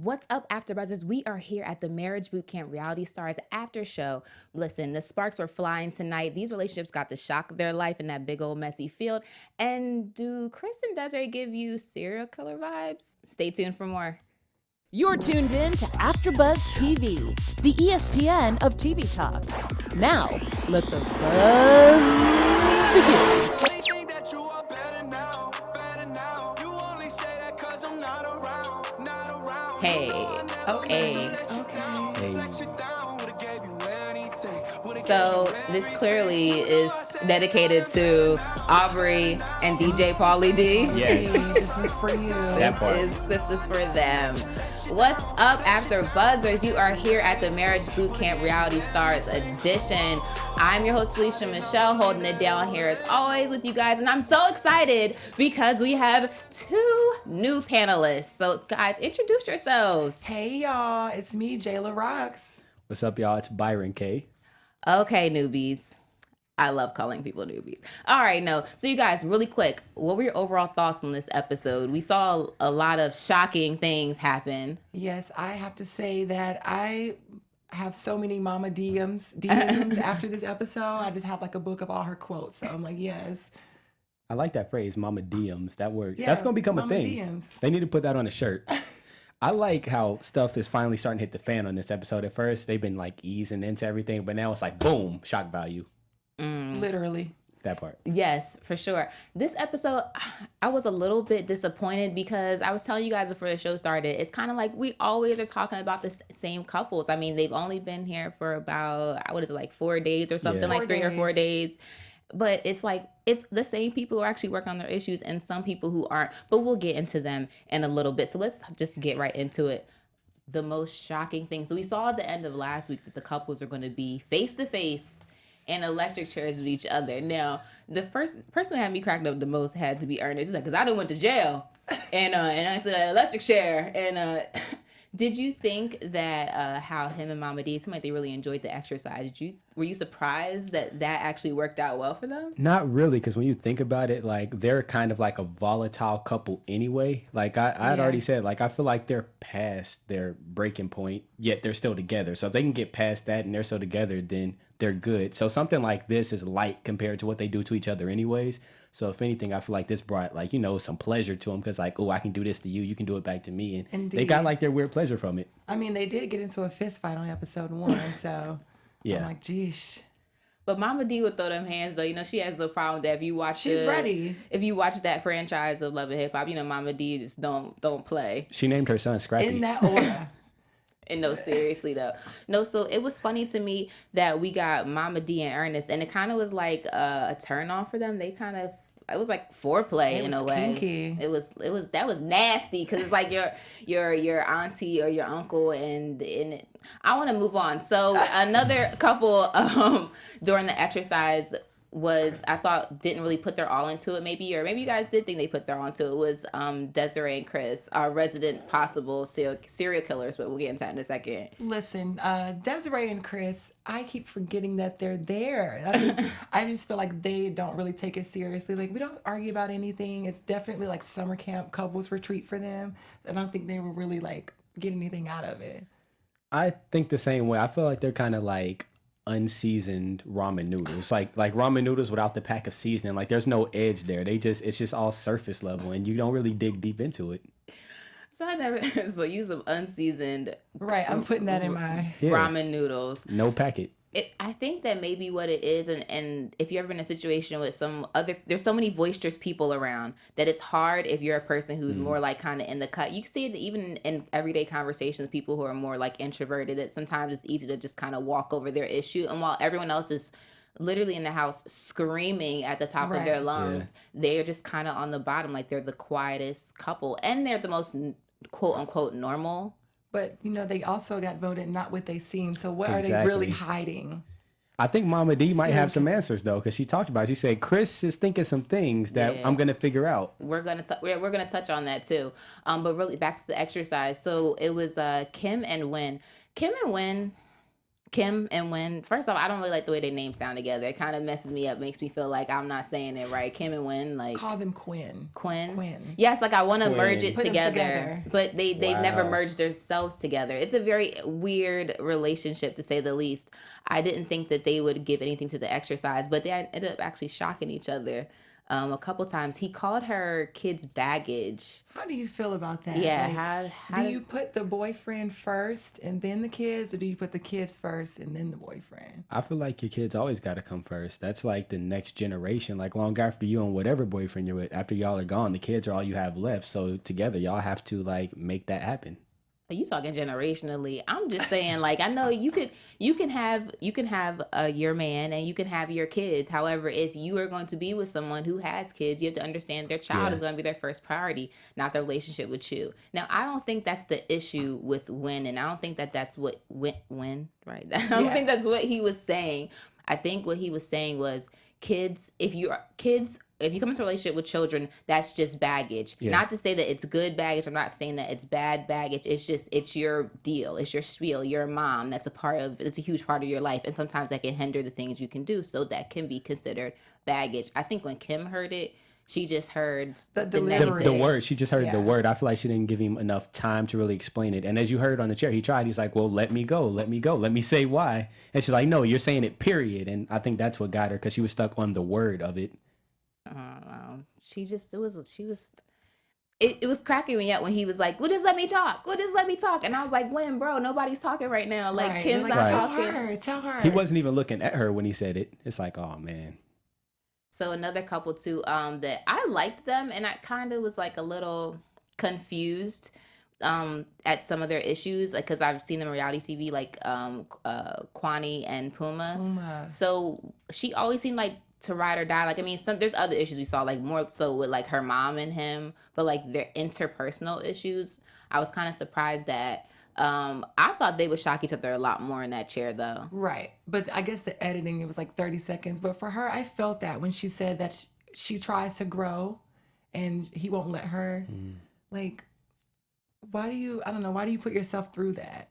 What's up, AfterBuzzers? We are here at the Marriage Bootcamp Reality Stars After Show. Listen, the sparks were flying tonight. These relationships got the shock of their life in that big old messy field. And do Chris and Desiree give you serial killer vibes? Stay tuned for more. You're tuned in to AfterBuzz TV, the ESPN of TV talk. Now, let the buzz begin. Hey, okay. So this clearly is dedicated to Aubrey and DJ Pauly D. Yes. This is for you. This is for them. What's up, After Buzzers? You are here at the Marriage Bootcamp Reality Stars edition. I'm your host, Felicia Michelle, holding it down here as always with you guys. And I'm so excited because we have two new panelists. So guys, introduce yourselves. Hey, y'all. It's me, Jayla Roxx. What's up, y'all? It's Byron K. Okay, newbies. I love calling people newbies. All right, no. So you guys, really quick, what were your overall thoughts on this episode? We saw a lot of shocking things happen. Yes, I have to say that I have so many mama DMs after this episode. I just have like a book of all her quotes. So I'm like, yes. I like that phrase, mama DMs. That works. Yeah, that's going to become a thing. DMs. They need to put that on a shirt. I like how stuff is finally starting to hit the fan on this episode. At first, they've been like easing into everything, but now it's like, boom, shock value. Literally. That part. Yes, for sure. This episode, I was a little bit disappointed because I was telling you guys before the show started, it's kind of like we always are talking about the same couples. I mean, they've only been here for about, what is it, like 4 days or something, like 3 or 4 days. But it's like, it's the same people who are actually working on their issues and some people who aren't. But we'll get into them in a little bit. So let's just get right into it. The most shocking thing. So we saw at the end of last week that the couples are going to be face to face in electric chairs with each other. Now, the first person who had me cracked up the most had to be Ernest. He's like, because I done went to jail. And I said, electric chair. And did you think that how him and Mama D seemed like they really enjoyed the exercise? Were you surprised that actually worked out well for them? Not really, because when you think about it, like they're kind of like a volatile couple anyway. Like I'd already said, like I feel like they're past their breaking point, yet they're still together. So if they can get past that and they're still together, then they're good. So something like this is light compared to what they do to each other anyways. So if anything, I feel like this brought like, some pleasure to them because like, oh, I can do this to you. You can do it back to me. And Indeed. They got like their weird pleasure from it. I mean, they did get into a fist fight on episode 1. So yeah. I'm like, geesh. But Mama D would throw them hands though. She has no problem with that. If you watch ready. If you watch that franchise of Love and Hip Hop, Mama D just don't play. She named her son Scrappy. In that order. And no, seriously though. No, so it was funny to me that we got Mama D and Ernest, and it kind of was like a turn on for them. It was like foreplay in a way. Kinky. It was that was nasty because it's like your auntie or your uncle, and I want to move on. So another couple during the exercise I thought didn't really put their all into it, maybe you guys did think they put their all into it, was Desiree and Chris, our resident possible serial killers, but we'll get into that in a second. Listen, Desiree and Chris, I keep forgetting that they're there. I mean, I just feel like they don't really take it seriously. Like, we don't argue about anything. It's definitely like summer camp couples retreat for them. I don't think they will really like get anything out of it. I think the same way. I feel like they're kind of like unseasoned ramen noodles, like ramen noodles without the pack of seasoning. Like there's no edge there. It's just all surface level, and you don't really dig deep into it. So use of unseasoned. Right, I'm putting that in my ramen noodles. No packet. I think that maybe what it is, and if you've ever been in a situation with there's so many boisterous people around that it's hard if you're a person who's more like kind of in the cut. You can see it even in everyday conversations, people who are more like introverted, that sometimes it's easy to just kind of walk over their issue. And while everyone else is literally in the house screaming at the top of their lungs, they're just kind of on the bottom, like they're the quietest couple. And they're the most quote unquote normal. But, they also got voted not what they seem. So what are they really hiding? I think Mama D might have some answers, though, because she talked about it. She said, Chris is thinking some things that I'm going to figure out. We're going to touch on that, too. But really, back to the exercise. So it was Kim and Win. Kim Kim and Wynn, first off, I don't really like the way their names sound together. It kind of messes me up, makes me feel like I'm not saying it right. Kim and Wynn, like Call them Quinn. Quinn. Yes, like I want to merge it Put them together, but they've never Wow. merged themselves together. It's a very weird relationship, to say the least. I didn't think that they would give anything to the exercise, but they ended up actually shocking each other a couple times. He called her kids baggage. How do you feel about that? Yeah, Like, how do does- you put the boyfriend first and then the kids, or do you put the kids first and then the boyfriend? I feel like your kids always got to come first. That's like the next generation. Like long after you and whatever boyfriend you're with, after y'all are gone, the kids are all you have left. So together, y'all have to like make that happen. You talking generationally? I'm just saying, like, I know you can have your man and you can have your kids. However, if you are going to be with someone who has kids, you have to understand their child is going to be their first priority, not their relationship with you. Now, I don't think that's the issue with Wynn, and I don't think that that's what Wynn, right? I don't think that's what he was saying. I think what he was saying was if you come into a relationship with children, that's just baggage. Yeah. Not to say that it's good baggage. I'm not saying that it's bad baggage. It's your deal. It's your spiel. You're a mom. It's a huge part of your life. And sometimes that can hinder the things you can do. So that can be considered baggage. I think when Kim heard it, she just heard the delivery. The word. She just heard the Yeah. word. I feel like she didn't give him enough time to really explain it. And as you heard on the chair, he tried. He's like, well, let me go. Let me say why. And she's like, no, you're saying it, period. And I think that's what got her, because she was stuck on the word of it. I don't know. It was cracking me up when he was like, well, just let me talk. Well, just let me talk. And I was like, when, bro, nobody's talking right now. Like, Right. Kim's Like, not tell talking. her. Tell her. He wasn't even looking at her when he said it. It's like, oh, man. So another couple too, that I liked them, and I kind of was like a little confused at some of their issues, like because I've seen them on reality TV, like Kwani and Puma. So she always seemed like to ride or die. Like, I mean, there's other issues we saw, like more so with like her mom and him, but like their interpersonal issues, I was kind of surprised that. I thought they would shock each other a lot more in that chair, though. Right. But I guess the editing, it was like 30 seconds. But for her, I felt that when she said that she tries to grow and he won't let her. Like, why do you put yourself through that?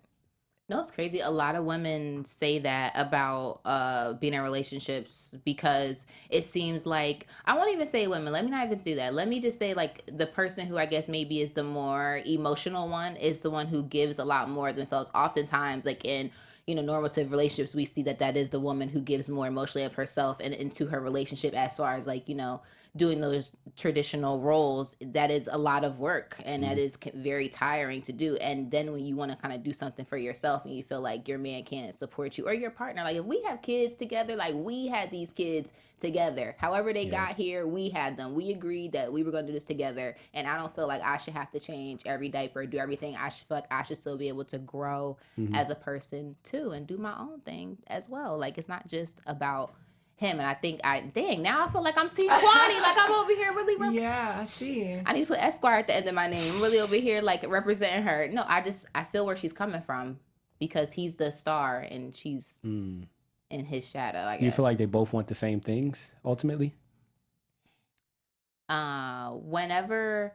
No, it's crazy. A lot of women say that about being in relationships, because it seems like, I won't even say women. Let me not even do that. Let me just say, like, the person who I guess maybe is the more emotional one is the one who gives a lot more of themselves. Oftentimes, like in normative relationships, we see that is the woman who gives more emotionally of herself and into her relationship, as far as like, doing those traditional roles. That is a lot of work, and that is very tiring to do. And then when you want to kind of do something for yourself and you feel like your man can't support you, or your partner, like if we have kids together, like we had these kids together, however they got here, we had them, we agreed that we were going to do this together, and I don't feel like I should have to change every diaper, do everything. I should feel like I should still be able to grow as a person too, and do my own thing as well. Like, it's not just about him. And I think now I feel like I'm Team Kwani. Like, I'm over here really Yeah, I see. I need to put Esquire at the end of my name. I'm really over here like representing her. No, I feel where she's coming from, because he's the star and she's in his shadow, I guess. Do you feel like they both want the same things ultimately? Whenever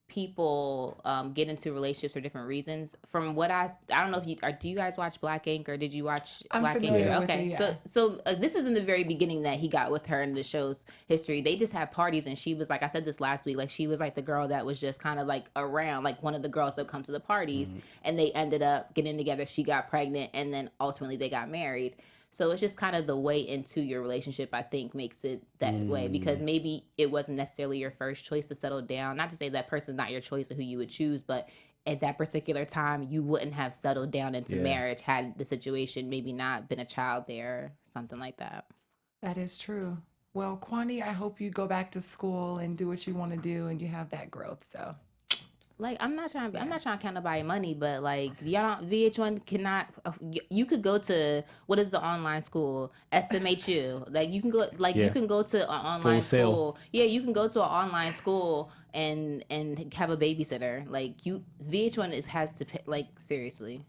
people get into relationships for different reasons, from what I don't know if do you guys watch Black Ink, or did you watch Black Ink? Okay, so this is in the very beginning that he got with her in the show's history. They just had parties, and she was like, I said this last week, like she was like the girl that was just kind of like around, like one of the girls that come to the parties, and they ended up getting together. She got pregnant, and then ultimately they got married. So it's just kind of the way into your relationship, I think, makes it that way, because maybe it wasn't necessarily your first choice to settle down. Not to say that person's not your choice or who you would choose, but at that particular time, you wouldn't have settled down into marriage had the situation maybe not been a child there, something like that. That is true. Well, Kwani, I hope you go back to school and do what you want to do, and you have that growth. So, like, I'm not trying to count nobody's money, but like, VH1 cannot. You could go to, what is the online school? SMHU. Like, you can go, like you can go to an online school. Yeah, you can go to an online school and have a babysitter. Like, VH1 has to pay, like, seriously.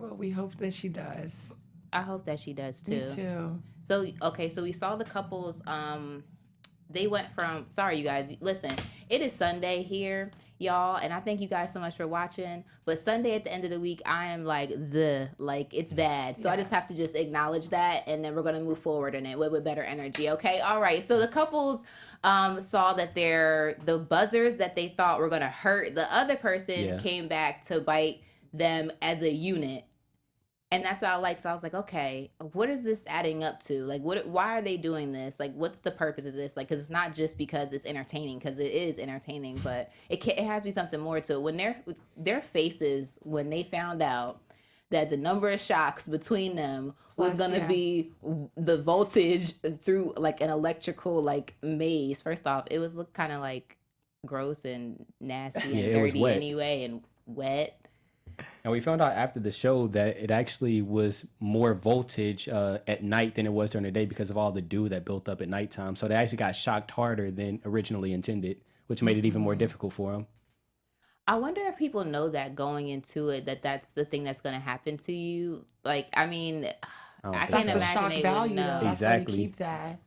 well, we hope that she does. I hope that she does too. Me too. So okay, so we saw the couples. They went from, sorry you guys, listen, it is Sunday here, y'all, and I thank you guys so much for watching. But Sunday at the end of the week, I am like it's bad. So I just have to just acknowledge that, and then we're gonna move forward in it with better energy. Okay, all right. So the couples saw that the buzzers that they thought were gonna hurt the other person came back to bite them as a unit. And that's what I liked. So I was like, okay, what is this adding up to? Like, why are they doing this? Like, what's the purpose of this? Like, because it's not just because it's entertaining, because it is entertaining, but it has to be something more to it. When their faces, when they found out that the number of shocks between them was going to be the voltage through like an electrical like maze. First off, it was kind of like gross and nasty and dirty anyway, and wet. And we found out after the show that it actually was more voltage at night than it was during the day because of all the dew that built up at nighttime. So they actually got shocked harder than originally intended, which made it even more difficult for them. I wonder if people know that going into it, that's the thing that's going to happen to you. Like, I mean, I can't imagine shock they value, would know. Though. Exactly. That's why you keep that.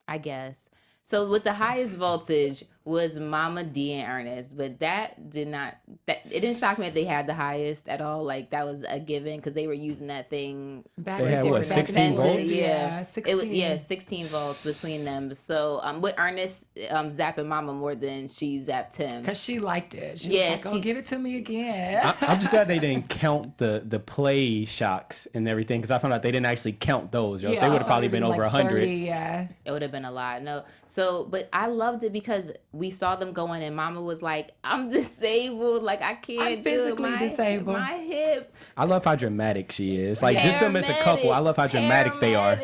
I guess. So with the highest voltage was Mama D and Ernest, but it didn't shock me that they had the highest at all. Like that was a given because they were using that thing. They had what, 16 volts? Yeah, 16. 16 volts between them. So with Ernest zapping Mama more than she zapped him. Because she liked it. She was like, give it to me again. I'm just glad they didn't count the play shocks and everything because I found out they didn't actually count those. They would have probably been over 100. 30, yeah. It would have been a lot. No. So, but I loved it because we saw them going and Mama was like, I'm disabled. Like, I can't I'm physically disabled. My hip. I love how dramatic she is. Like, just them as a couple, I love how dramatic they are.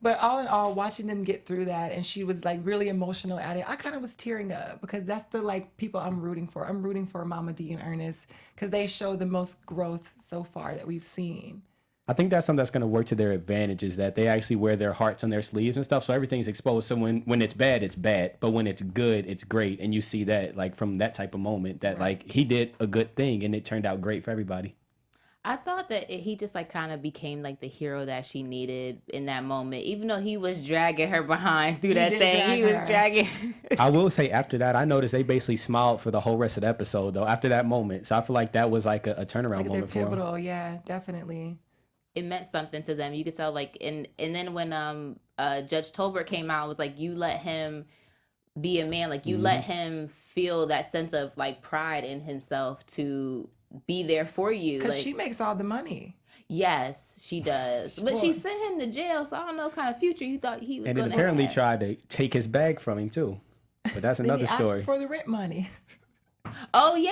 But all in all, watching them get through that, and she was like really emotional at it, I kind of was tearing up because that's the like people I'm rooting for. I'm rooting for Mama D and Ernest because they show the most growth so far that we've seen. I think that's something that's going to work to their advantage is that they actually wear their hearts on their sleeves and stuff. So everything's exposed. So when it's bad, it's bad. But when it's good, it's great. And you see that like from that type of moment that like he did a good thing and it turned out great for everybody. I thought that he just like kind of became like the hero that she needed in that moment, even though he was dragging her behind through that thing. He was dragging her. I will say after that, I noticed they basically smiled for the whole rest of the episode though, after that moment. So I feel like that was like a turnaround moment for them. Pivotal, yeah, definitely. It meant something to them. You could tell like, and then when Judge Tolbert came out, it was like, you let him be a man. Like you let him feel that sense of like pride in himself to be there for you. Because like, she makes all the money. Yes, she does. But she sent him to jail, so I don't know what kind of future you thought he was going to have. And then apparently tried to take his bag from him too. But that's another story. Asked for the rent money. Oh yeah,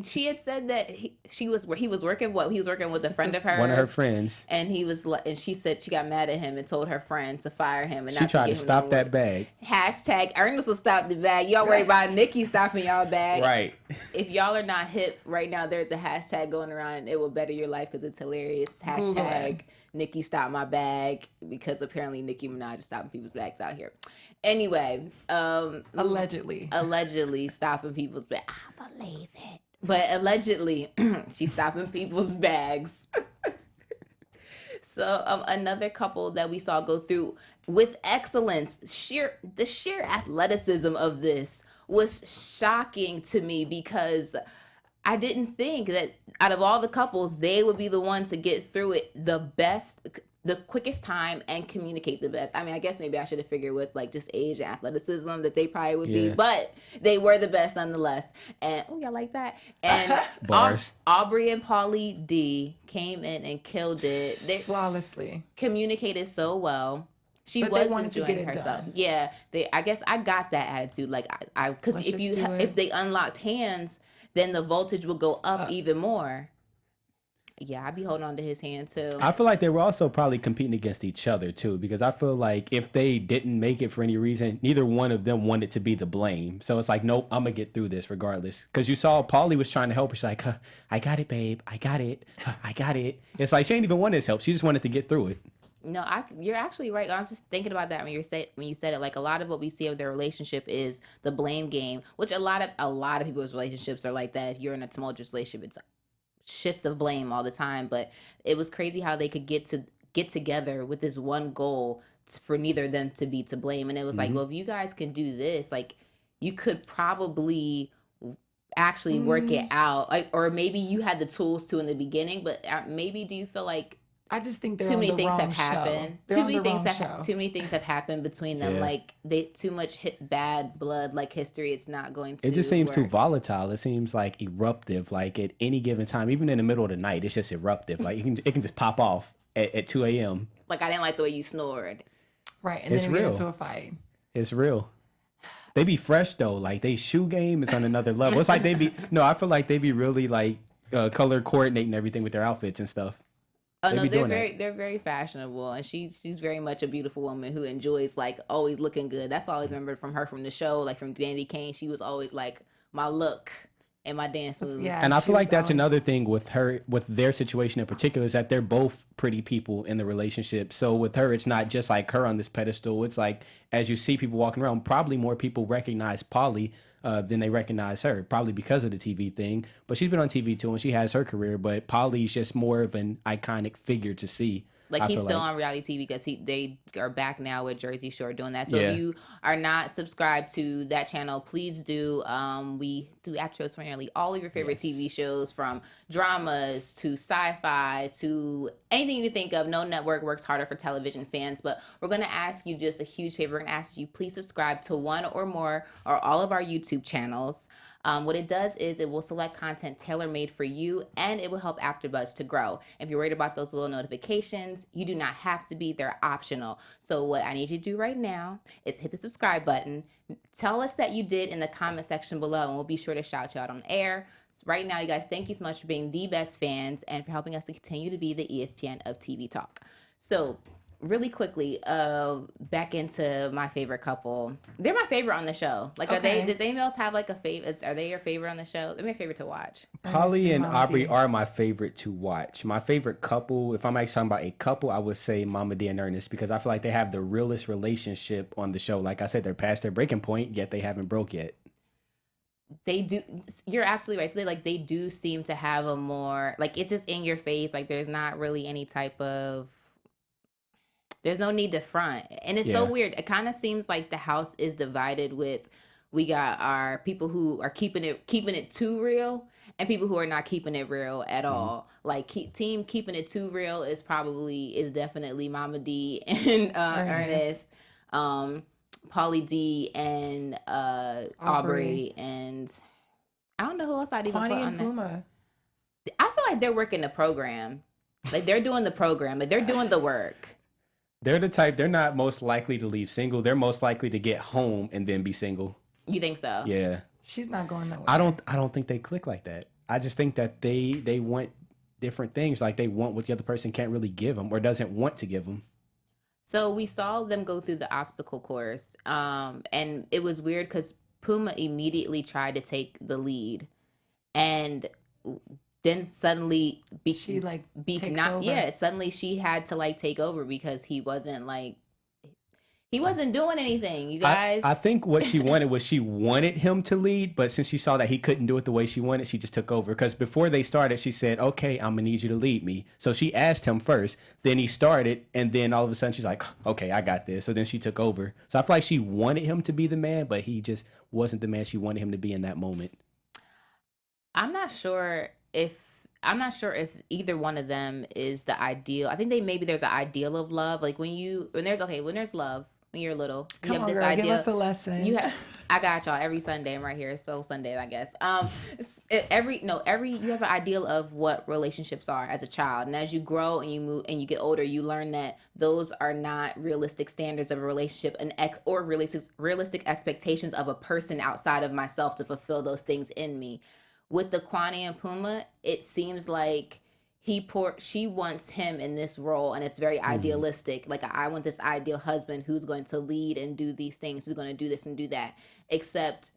she had said that he was working with a friend of hers, one of her friends, and she said she got mad at him and told her friend to fire him, and she tried to stop that bag. Hashtag Ernest will stop the bag. Y'all worry about Nikki stopping y'all bag, right? If y'all are not hip right now, there's a hashtag going around, and it will better your life because it's hilarious. Hashtag Nikki stop my bag, because apparently Nicki Minaj is stopping people's bags out here. Anyway, allegedly stopping people's bags. I believe it, but allegedly she's stopping people's bags. So another couple that we saw go through with excellence, the sheer athleticism of this was shocking to me, because I didn't think that out of all the couples, they would be the ones to get through it the best, the quickest time, and communicate the best. I mean, I guess maybe I should have figured with like just age and athleticism that they probably would be, but they were the best nonetheless. And y'all like that? And Aubrey and Pauly D came in and killed it. They flawlessly communicated so well. She was enjoying herself. Done. Yeah, I guess I got that attitude. Like because if they unlocked hands, then the voltage will go up even more. Yeah, I'd be holding on to his hand too. I feel like they were also probably competing against each other too, because I feel like if they didn't make it for any reason, neither one of them wanted to be the blame. So it's like, nope, I'm gonna get through this regardless. Because you saw Pauly was trying to help her. She's like, I got it, babe. I got it. I got it. It's like she didn't even want his help. She just wanted to get through it. No, you're actually right. I was just thinking about that when you said it. Like, a lot of what we see of their relationship is the blame game, which a lot of people's relationships are like that. If you're in a tumultuous relationship, it's shift of blame all the time. But it was crazy how they could get together with this one goal for neither of them to be to blame. And it was like, well, if you guys can do this, like, you could probably actually work it out. Like, or maybe you had the tools to in the beginning, but maybe do you feel like I just think they're too on many the things wrong have happened. show. Too many things have happened between them. Yeah. Like too much bad blood, like history. It's not going to. It just seems too work. volatile. It seems like eruptive. Like at any given time, even in the middle of the night, it's just eruptive. Like it can just pop off at 2 a.m. Like, I didn't like the way you snored. Right, and It's then we get real. into a fight. It's real. They be fresh though. Like they shoe game is on another level. It's like they be I feel like they be really like color coordinating everything with their outfits and stuff. Oh They no, be doing they're very fashionable, and she's very much a beautiful woman who enjoys like always looking good. That's what I always remembered from her from the show, like from Dandy Kane. She was always like my look and my dance moves. Yeah. And I she feel like was that's always- another thing with her, with their situation in particular, is that they're both pretty people in the relationship. So with her, it's not just like her on this pedestal. It's like, as you see people walking around, probably more people recognize Polly than they recognize her, probably because of the TV thing. But she's been on TV too, and she has her career. But Polly's just more of an iconic figure to see. Like I he's feel still like. on reality TV because they are back now with Jersey Shore doing that. So Yeah. if you are not subscribed to that channel, please do. We do outros for nearly all of your favorite Yes. TV shows, from dramas to sci-fi to anything you can think of. No network works harder for television fans. But we're gonna ask you just a huge favor. We're gonna ask you please subscribe to one or more or all of our YouTube channels. What it does is it will select content tailor-made for you, and it will help AfterBuzz to grow. If you're worried about those little notifications, you do not have to be. They're optional. So what I need you to do right now is hit the subscribe button. Tell us that you did in the comment section below, and we'll be sure to shout you out on air. So right now, you guys, thank you so much for being the best fans and for helping us to continue to be the ESPN of TV talk. So really quickly, back into my favorite couple. They're my favorite on the show. Like, are they? Okay. Does anyone else have like a favorite? Are they your favorite on the show? They're my favorite to watch. Polly and Mama Aubrey D. are my favorite to watch. My favorite couple, if I'm actually talking about a couple, I would say Mama D and Ernest, because I feel like they have the realest relationship on the show. Like I said, they're past their breaking point, yet they haven't broke yet. They do. You're absolutely right. So they do seem to have a more like, it's just in your face. Like there's not really any type of. There's no need to front. And it's so Yeah. weird. It kind of seems like the house is divided with, we got our people who are keeping it too real, and people who are not keeping it real at all. Like team keeping it too real is definitely Mama D and Ernest, Pauly D and Aubrey, and I don't know who else I'd even Kwani put on and there. Puma. I feel like they're working the program. Like they're doing the program. Like they're doing the work. They're the type, they're not most likely to leave single. They're most likely to get home and then be single. You think so? Yeah. She's not going nowhere. I don't think they click like that. I just think that they want different things. Like they want what the other person can't really give them or doesn't want to give them. So we saw them go through the obstacle course, and it was weird because Puma immediately tried to take the lead, and then suddenly She, like, takes over. suddenly she had to like take over because he wasn't doing anything. You guys, I think what she wanted was she wanted him to lead, but since she saw that he couldn't do it the way she wanted, she just took over. Because before they started, she said, "Okay, I'm gonna need you to lead me." So she asked him first, then he started, and then all of a sudden she's like, "Okay, I got this." So then she took over. So I feel like she wanted him to be the man, but he just wasn't the man she wanted him to be in that moment. I'm not sure if either one of them is the ideal. I think there's an ideal of love. Like when there's love when you're little. You Come have on, this girl, idea. give us a lesson. I got y'all every Sunday. I'm right here. So Sunday, I guess. You have an ideal of what relationships are as a child, and as you grow and you move and you get older, you learn that those are not realistic standards of a relationship or realistic expectations of a person outside of myself to fulfill those things in me. With the Kwani and Puma, it seems like she wants him in this role, and it's very idealistic. Like, I want this ideal husband who's going to lead and do these things, who's going to do this and do that. Except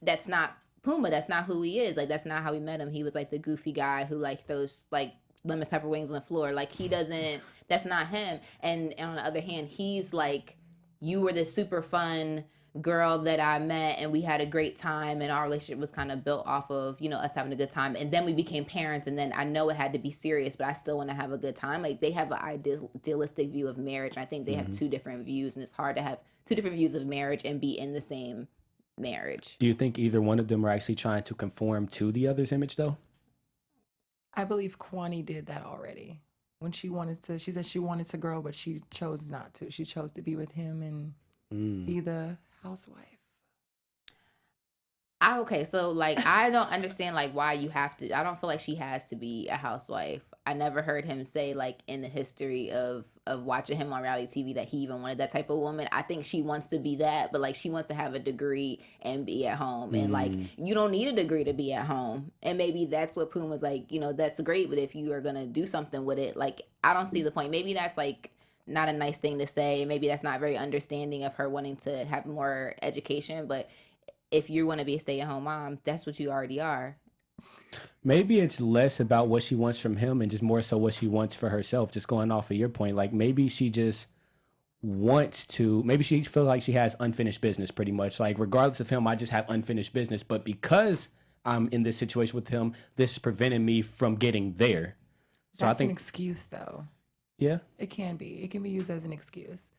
that's not Puma. That's not who he is. Like, that's not how we met him. He was like the goofy guy who like those like lemon pepper wings on the floor. Like that's not him. And on the other hand, he's like, you were this super fun girl that I met and we had a great time and our relationship was kind of built off of, you know, us having a good time. And then we became parents and then I know it had to be serious, but I still want to have a good time. Like they have an idealistic view of marriage. And I think they have two different views and it's hard to have two different views of marriage and be in the same marriage. Do you think either one of them are actually trying to conform to the other's image though? I believe Kwani did that already. When she said she wanted to grow, but she chose not to. She chose to be with him and be the housewife. Okay, so like I don't understand like why you have to. I don't feel like she has to be a housewife. I never heard him say like in the history of watching him on reality TV that he even wanted that type of woman. I think she wants to be that, but like she wants to have a degree and be at home. And like you don't need a degree to be at home. And maybe that's what Poon was like, you know, that's great, but if you are gonna do something with it, like I don't see the point. Maybe that's like not a nice thing to say. Maybe that's not very understanding of her wanting to have more education, but if you want to be a stay-at-home mom, that's what you already are. Maybe it's less about what she wants from him and just more so what she wants for herself. Just going off of your point, like maybe she just wants to, maybe she feels like she has unfinished business pretty much. Like regardless of him, I just have unfinished business. But because I'm in this situation with him, this is preventing me from getting there. So That's I think an excuse though. Yeah. It can be. It can be used as an excuse.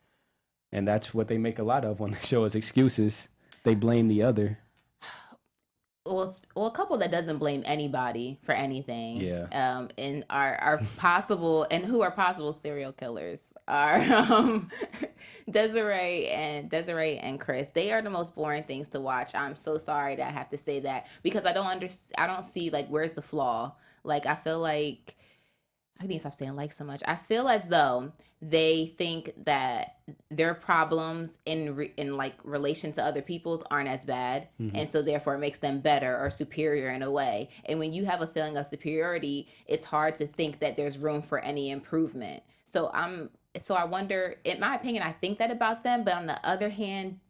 And that's what they make a lot of on the show is excuses. They blame the other. Well, a couple that doesn't blame anybody for anything. Yeah. And are possible and who are possible serial killers are Desiree and Chris. They are the most boring things to watch. I'm so sorry that I have to say that because I don't see like where's the flaw. Like I feel like I need to stop saying like so much. I feel as though they think that their problems in like relation to other people's aren't as bad. And so therefore it makes them better or superior in a way. And when you have a feeling of superiority, it's hard to think that there's room for any improvement. So I wonder, in my opinion, I think that about them. But on the other hand,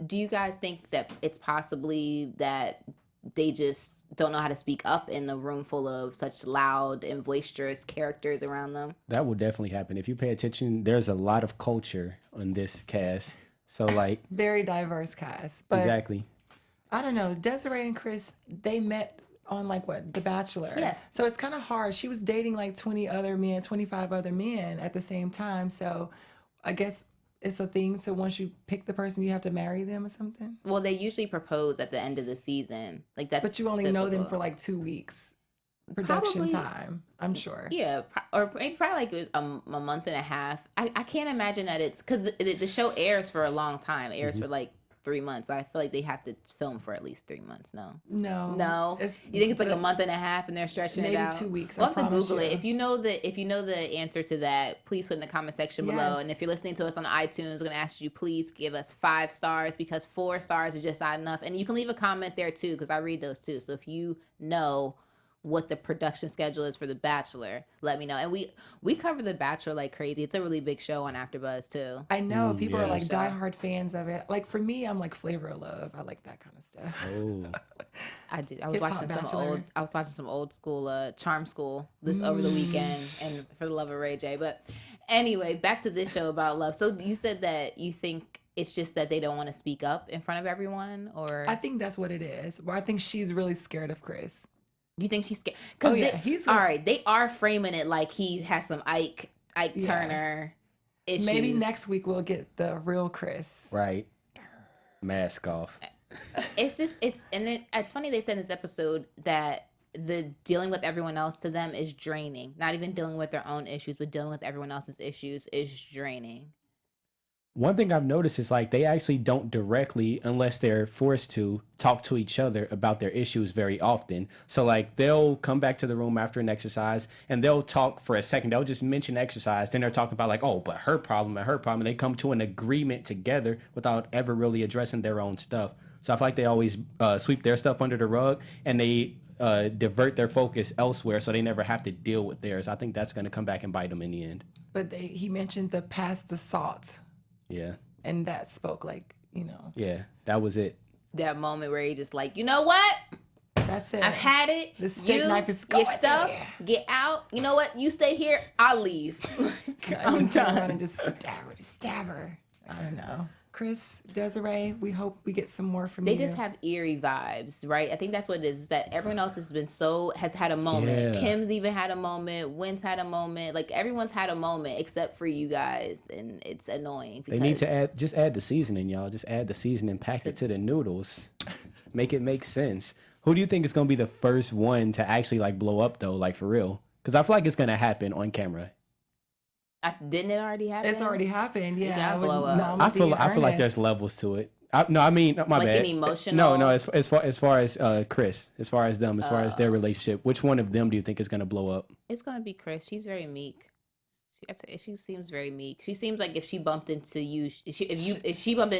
do you guys think that it's possibly that they just don't know how to speak up in the room full of such loud and boisterous characters around them? That will definitely happen. If you pay attention, there's a lot of culture on this cast. So like very diverse cast. But exactly. I don't know. Desiree and Chris, they met on like what? The Bachelor. Yes. So it's kind of hard. She was dating like 25 other men at the same time. So I guess it's a thing. So once you pick the person, you have to marry them or something. Well, they usually propose at the end of the season. Like that's. But you only know them for like 2 weeks. Production time, I'm sure. Yeah, or probably like a month and a half. I can't imagine that it's because the show airs for a long time. It airs for like 3 months. I feel like they have to film for at least 3 months. No. You think it's like a month and a half and they're stretching it out? Maybe 2 weeks. We'll have to Google it. If you know the answer to that, please put in the comment section below. And if you're listening to us on iTunes, we're gonna ask you please give us 5 stars because 4 stars is just not enough. And you can leave a comment there too because I read those too. So if you know what the production schedule is for The Bachelor, let me know. And we cover The Bachelor like crazy. It's a really big show on AfterBuzz too. I know people are like diehard fans of it. Like for me, I'm like Flavor of Love. I like that kind of stuff. Oh, I did. I was watching some old school Charm School over the weekend, and For the Love of Ray J. But anyway, back to this show about love. So you said that you think it's just that they don't want to speak up in front of everyone, or I think that's what it is. Well, I think she's really scared of Chris. You think she's scared? Because he's all right. They are framing it like he has some Ike Turner issues. Maybe next week we'll get the real Chris. right. Mask off. It's funny they said in this episode that the dealing with everyone else to them is draining. Not even dealing with their own issues, but dealing with everyone else's issues is draining. One thing I've noticed is like they actually don't directly, unless they're forced to, talk to each other about their issues very often. So like they'll come back to the room after an exercise and they'll talk for a second. They'll just mention exercise. Then they're talking about like, oh, but her problem and her problem. And they come to an agreement together without ever really addressing their own stuff. So I feel like they always sweep their stuff under the rug and they divert their focus elsewhere so they never have to deal with theirs. I think that's going to come back and bite them in the end. But he mentioned the past the salt. Yeah. And that spoke like, you know. Yeah, that was it. That moment where he just like, you know what? That's it. I've had it. The steak knife is going get stuff, there. get out. You know what? You stay here. I'll leave. I'm done. And just stab her. I don't know. Chris, Desiree, we hope we get some more from They you. just have eerie vibes, right? I think that's what it is that everyone else has had a moment. Yeah. Kim's even had a moment. Wynn's had a moment. Like, everyone's had a moment except for you guys, and it's annoying. They need to add the seasoning, y'all. Just add the seasoning, pack it to the noodles, make it make sense. Who do you think is gonna be the first one to actually like blow up though, like for real? Because I feel like it's gonna happen on camera. Didn't it already happen? It's already happened. Yeah, gotta blow up. I feel like there's levels to it. I mean, my like bad. an emotional. No. As far as Chris, as far as them, as far as their relationship, which one of them do you think is gonna blow up? It's gonna be Chris. She's very meek. She seems very meek. She seems like if she bumped into you, if you bumped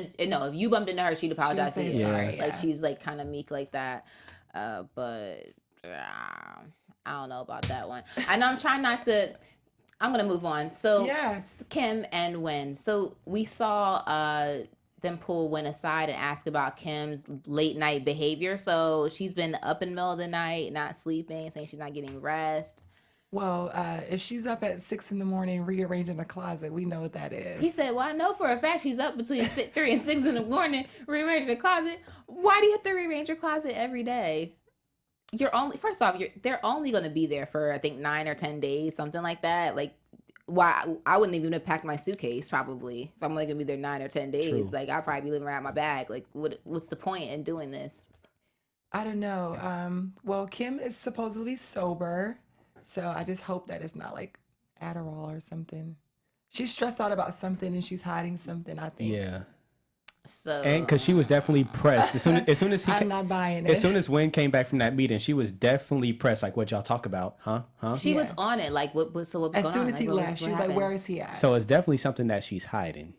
into her, she'd apologize to you. Sorry. Like, she's like kind of meek like that. But I don't know about that one. I know I'm trying not to. I'm gonna move on. So yes. Kim and Wynn. So we saw them pull Wynn aside and ask about Kim's late night behavior. So she's been up in the middle of the night, not sleeping, saying she's not getting rest. Well, if she's up at 6 a.m. rearranging the closet, we know what that is. He said, well, I know for a fact she's up between 3 and 6 in the morning rearranging the closet. Why do you have to rearrange your closet every day? They're only going to be there for, I think, 9 or 10 days, something like that. Like, why? I wouldn't even have packed my suitcase, probably, if I'm only going to be there 9 or 10 days. True. Like, I'll probably be living around my bag. Like, what's the point in doing this? I don't know. Well, Kim is supposedly sober, so I just hope that it's not like Adderall or something. She's stressed out about something and she's hiding something, I think. Yeah. So, And because she was definitely pressed as soon as I'm not buying it. As soon as Wynn came back from that meeting, she was definitely pressed. Like, what y'all talk about, huh? she was on it. Like, what was going on? As soon as he left, she was like, happened? where is he at? So it's definitely something that she's hiding.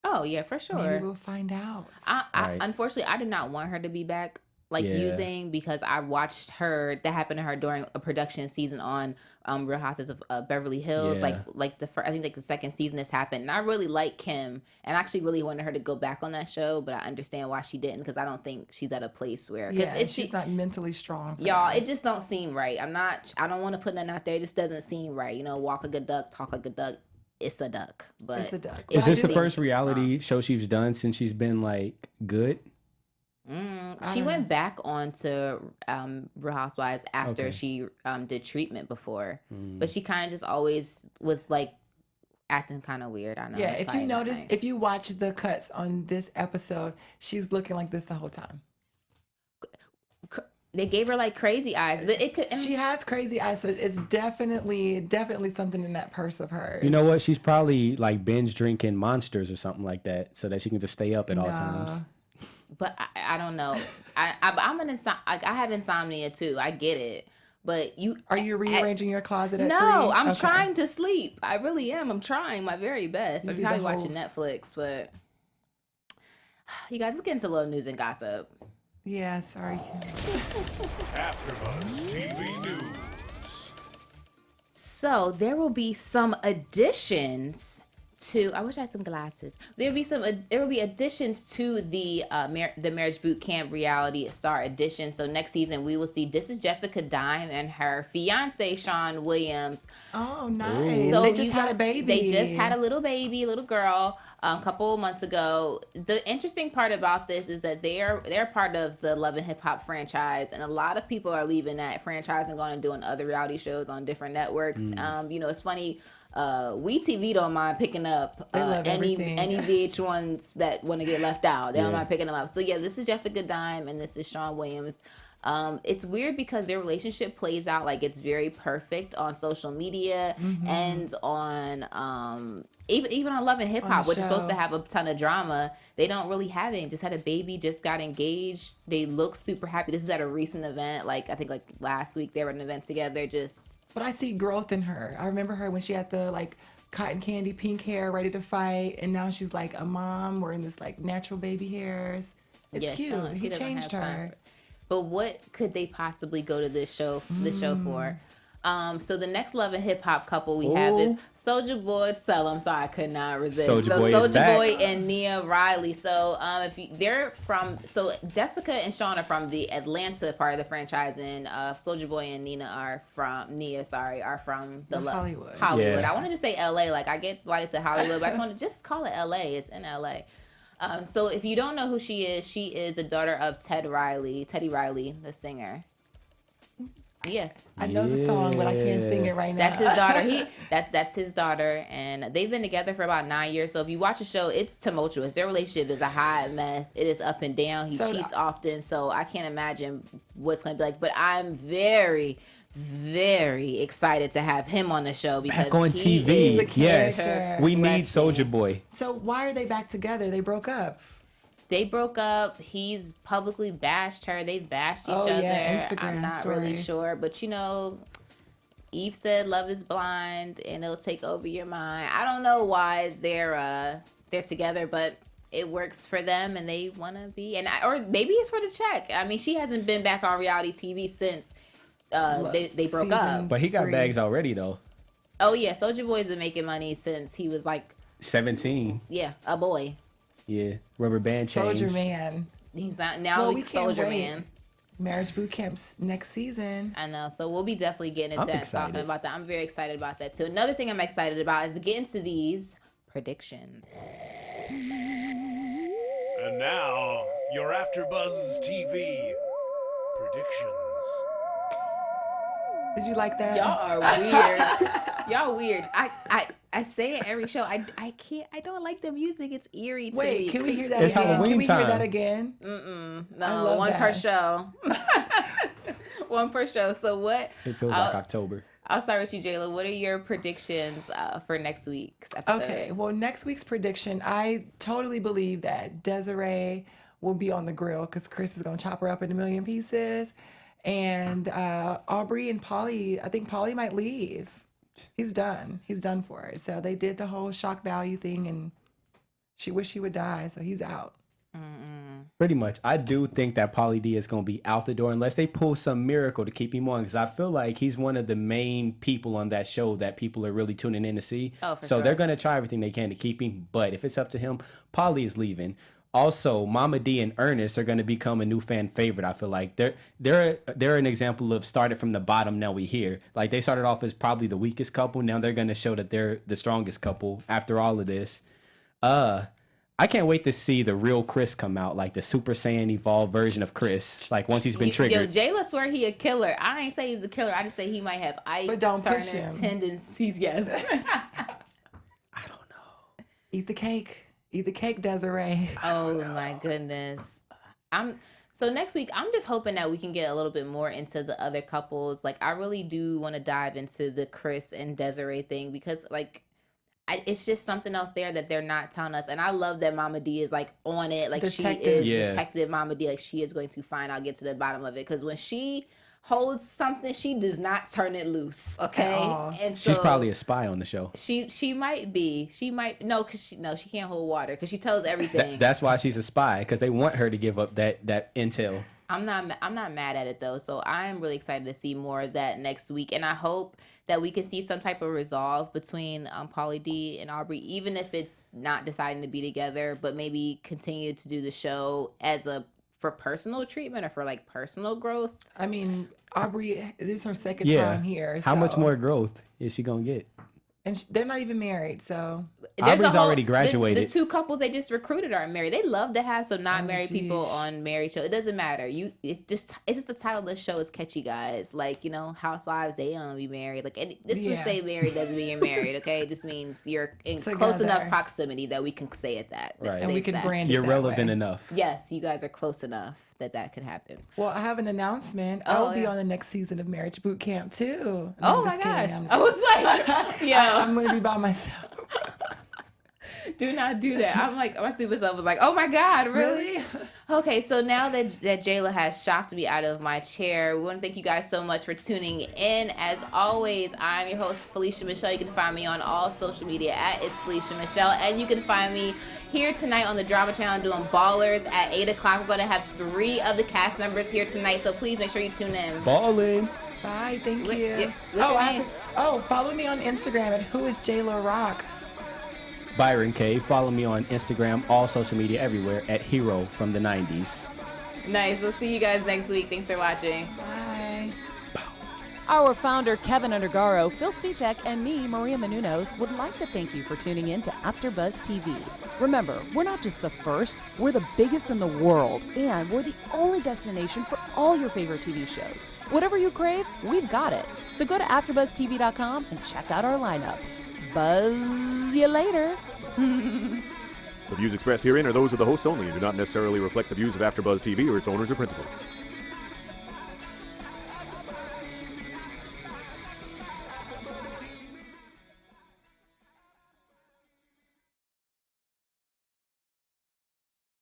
Oh, yeah, for sure. Maybe we'll find out. Right. Unfortunately, I did not want her to be back, like, Yeah. using, because I watched that happened to her during a production season on Real Houses of Beverly Hills. Yeah. Like I think the second season this happened, and I really like Kim, and I actually really wanted her to go back on that show, but I understand why she didn't, because I don't think she's at a place where She's not mentally strong. Y'all, that. it just don't seem right. I don't want to put nothing out there. It just doesn't seem right. You know, walk like a duck, talk like a duck. It's a duck, but It's a duck. Is this the seems first wrong. reality show she's done since she's been like good? She went back on to Real Housewives after Okay. she did treatment before, but she kind of just always was like acting kind of weird. I know. Yeah, it's if you probably not notice, nice. if you watch the cuts on this episode, she's looking like this the whole time. They gave her like crazy eyes, but it could. She has crazy eyes, so it's definitely something in that purse of hers. You know what? She's probably like binge drinking Monsters or something like that, so that she can just stay up at all times. But I don't know. I'm I have insomnia too. I get it. But Are you rearranging your closet at 3? No, I'm Okay. trying to sleep. I really am. I'm trying my very best. You I'm do probably the watching whole- Netflix, but you guys, let's get into a little news and gossip. Yeah, sorry. AfterBuzz TV News. So there will be some additions to. I wish I had some glasses. There will be additions to the Marriage Boot Camp reality star edition. So next season we will see This Is Jessica Dime and her fiance Shawn Williams. Oh, nice. So They just had a baby. They just had a little girl a couple of months ago. The interesting part about this is that they're part of the Love and Hip Hop franchise, and a lot of people are leaving that franchise and going and doing other reality shows on different networks. You know, it's funny. WeTV don't mind picking up They love everything. any VH1s that want to get left out. They don't mind picking them up. So yeah, this is Jessica Dime and this is Shawn Williams. It's weird because their relationship plays out like it's very perfect on social media and on even on Love and Hip Hop, which is supposed to have a ton of drama. They don't really have it. Just had a baby, just got engaged. They look super happy. This is at a recent event, like I think like last week they were at an event together. But I see growth in her. I remember her when she had the like cotton candy pink hair ready to fight, and now she's like a mom wearing this like natural baby hairs. It's cute. Shawn, He she doesn't changed have time her. for it. But what could they possibly go to this show for? So the next Love and Hip Hop couple we have is Soulja Boy. I'm sorry, I could not resist. Soulja Boy is Soulja back. Boy and Nia Riley. So Jessica and Shawn are from the Atlanta part of the franchise, and Soulja Boy and Nia are from the Hollywood. Yeah. I wanted to say LA, like I get why they said Hollywood, but I just wanted to just call it LA. It's in LA. So if you don't know who she is the daughter of Teddy Riley, the singer. Yeah, I know the song, but I can't sing it right now. that's his daughter. That's his daughter, and they've been together for about 9 years. So if you watch the show, it's tumultuous. Their relationship is a hot mess. It is up and down. He cheats often, so I can't imagine what's gonna be like. But I'm very, very excited to have him on the show because back on he TV. is Yes, we need Soulja Boy. So why are they back together? They broke up. They broke up. He's publicly bashed her. They bashed each other. Yeah, Instagram I'm not stories. really sure, but Eve said love is blind and it'll take over your mind. I don't know why they're together, but it works for them and they want to be. Or maybe it's for the check. I mean, she hasn't been back on reality TV since they broke up. But he got bags already though. Oh yeah, Soulja Boy's been making money since he was like 17. Yeah, a boy. Yeah, rubber band chains. Soldier Man. He's not now. We can't Soldier wait. Man. Marriage boot camps next season. I know. So we'll be definitely getting into I'm that, excited. talking about that. I'm very excited about that too. Another thing I'm excited about is to get into these predictions. And now, your AfterBuzz TV predictions. Did you like that? Y'all are weird. Y'all weird. I say it every show. I can't. I don't like the music. It's eerie to me. Wait, can we hear that It's again? Halloween Can we hear time. that again? No, one per that. show. One per show. So what? It feels like October. I'll start with you, Jayla. What are your predictions for next week's episode? Okay, well, next week's prediction, I totally believe that Desiree will be on the grill because Chris is going to chop her up in a million pieces. And Aubrey and Polly, I think Polly might leave. He's done. He's done for it. So they did the whole shock value thing and she wished she would die. So he's out. Pretty much. I do think that Pauly D is going to be out the door unless they pull some miracle to keep him on because I feel like he's one of the main people on that show that people are really tuning in to see. Oh, for so sure. they're going to try everything they can to keep him. But if it's up to him, Pauly is leaving. Also, Mama D and Ernest are going to become a new fan favorite. I feel like they're an example of started from the bottom. Now we here. Like they started off as probably the weakest couple. Now they're going to show that they're the strongest couple after all of this. I can't wait to see the real Chris come out, like the Super Saiyan evolved version of Chris. Like once he's been triggered. Yo, Jayla swear he a killer. I ain't say he's a killer. I just say he might have But don't push certain him. tendencies. Yes. I don't know. Eat the cake. Eat the cake, Desiree. Oh my goodness. So next week, I'm just hoping that we can get a little bit more into the other couples. Like I really do want to dive into the Chris and Desiree thing because like it's just something else there that they're not telling us. And I love that Mama D is like on it. Like Detective. she is Yeah. Detective Mama D. Like she is going to find out, get to the bottom of it. Because when she holds something, she does not turn it loose. Okay. Aw. And so She's probably a spy on the show. she might be. She might she can't hold water because she tells everything. That's why she's a spy because they want her to give up that intel. I'm not mad at it though. So I am really excited to see more of that next week, and I hope that we can see some type of resolve between Pauly D and Aubrey, even if it's not deciding to be together, but maybe continue to do the show for personal treatment or for like personal growth. I mean, Aubrey, this is her second Yeah. time here. How much so- more growth is she gonna get? And they're not even married, so Aubrey's already graduated. The two couples they just recruited aren't married. They love to have some not Oh, married people geez. on married show. It doesn't matter. It's just the title of the show is catchy, guys. Like Housewives, they don't be married. Like this to Yeah. say married doesn't mean you're married. Okay, it just means you're in close Together. enough proximity that we can say it that. Right. and we can brand it You're that relevant way. enough. Yes, you guys are close enough that can happen. Well, I have an announcement. I Oh, will be yeah. on the next season of Marriage Boot Camp too. No, Oh I'm my just kidding. gosh! I'm- I was like, yo. I'm going to be by myself. Do not do that. I'm like, my stupid self was like, oh my God, really? Okay, so now that Jayla has shocked me out of my chair, we want to thank you guys so much for tuning in. As always, I'm your host, Felicia Michelle. You can find me on all social media at It's Felicia Michelle. And you can find me here tonight on the Drama Channel doing Ballers at 8 o'clock. We're going to have 3 of the cast members here tonight, so please make sure you tune in. Ballin'. Bye. Thank Wait, you. yeah, what's your name? Follow me on Instagram at whoisJayla.Roxx. Byron K. Follow me on Instagram, all social media, everywhere at Hero from the 90s. Nice. We'll see you guys next week. Thanks for watching. Bye. Our founder, Keven Undergaro, Phil Svitek, and me, Maria Menounos, would like to thank you for tuning in to AfterBuzz TV. Remember, we're not just the first, we're the biggest in the world, and we're the only destination for all your favorite TV shows. Whatever you crave, we've got it. So go to AfterBuzzTV.com and check out our lineup. Buzz you later. The views expressed herein are those of the hosts only and do not necessarily reflect the views of AfterBuzz TV or its owners or principals.